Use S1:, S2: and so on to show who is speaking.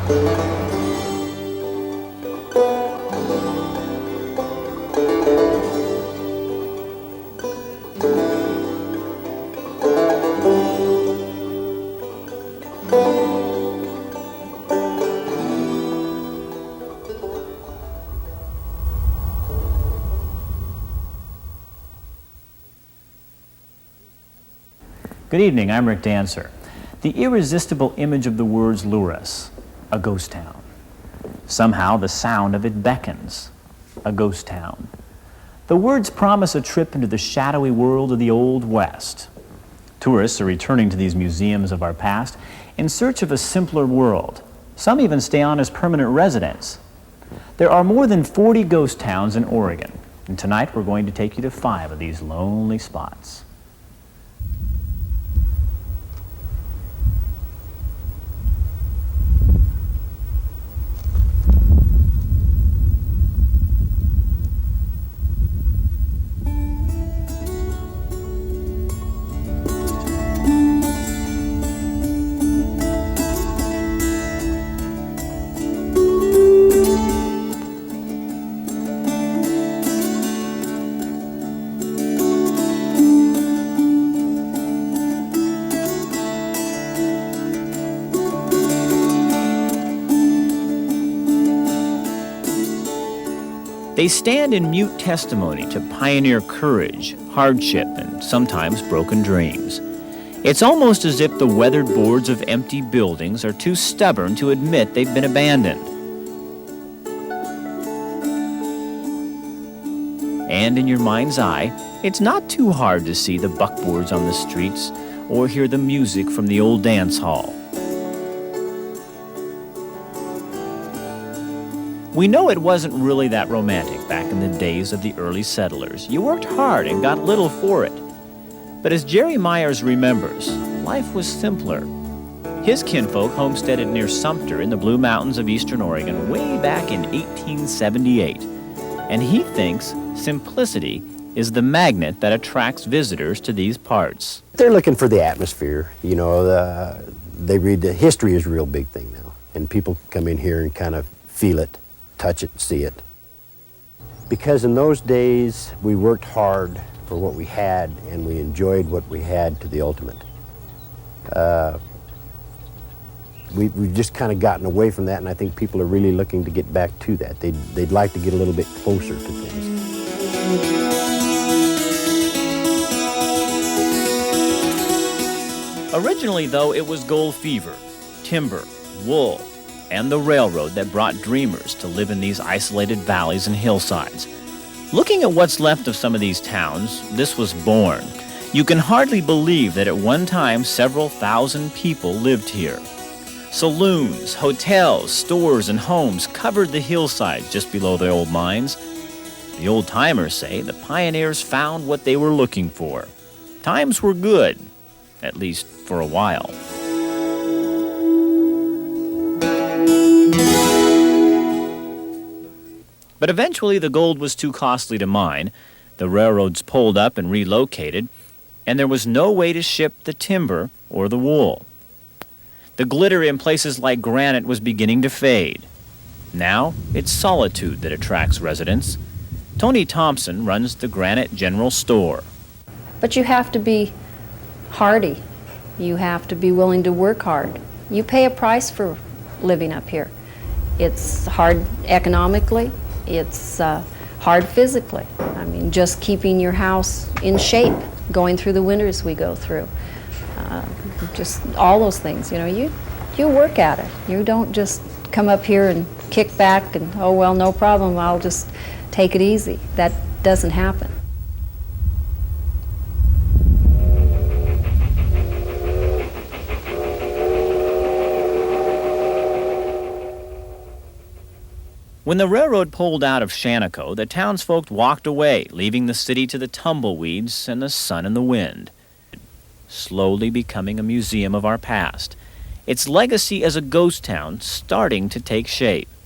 S1: Good evening, I'm Rick Dancer. The irresistible image of the words lure us, a ghost town. Somehow the sound of it beckons, a ghost town. The words promise a trip into the shadowy world of the Old West. Tourists are returning to these museums of our past in search of a simpler world. Some even stay on as permanent residents. There are more than 40 ghost towns in Oregon, and tonight we're going to take you to 5 of these lonely spots. They stand in mute testimony to pioneer courage, hardship, and sometimes broken dreams. It's almost as if the weathered boards of empty buildings are too stubborn to admit they've been abandoned. And in your mind's eye, it's not too hard to see the buckboards on the streets or hear the music from the old dance hall. We know it wasn't really that romantic back in the days of the early settlers. You worked hard and got little for it. But as Jerry Myers remembers, life was simpler. His kinfolk homesteaded near Sumter in the Blue Mountains of eastern Oregon way back in 1878. And he thinks simplicity is the magnet that attracts visitors to these parts.
S2: They're looking for the atmosphere. You know, they read the history is a real big thing now. And people come in here and kind of feel it, touch it, see it. Because in those days, we worked hard for what we had, and we enjoyed what we had to the ultimate. We've just kind of gotten away from that, and I think people are really looking to get back to that. They'd like to get a little bit closer to things.
S1: Originally, though, it was gold fever, timber, wool, and the railroad that brought dreamers to live in these isolated valleys and hillsides. Looking at what's left of some of these towns, this was born. You can hardly believe that at one time several thousand people lived here. Saloons, hotels, stores, and homes covered the hillsides just below the old mines. The old-timers say the pioneers found what they were looking for. Times were good, at least for a while. But eventually the gold was too costly to mine, the railroads pulled up and relocated, and there was no way to ship the timber or the wool. The glitter in places like Granite was beginning to fade. Now it's solitude that attracts residents. Tony Thompson runs the Granite General Store.
S3: But you have to be hardy. You have to be willing to work hard. You pay a price for living up here. It's hard economically. It's hard physically. I mean, just keeping your house in shape, going through the winters we go through. Just all those things, you know, you work at it. You don't just come up here and kick back and, oh, well, no problem, I'll just take it easy. That doesn't happen.
S1: When the railroad pulled out of Shaniko, the townsfolk walked away, leaving the city to the tumbleweeds and the sun and the wind, slowly becoming a museum of our past, its legacy as a ghost town starting to take shape.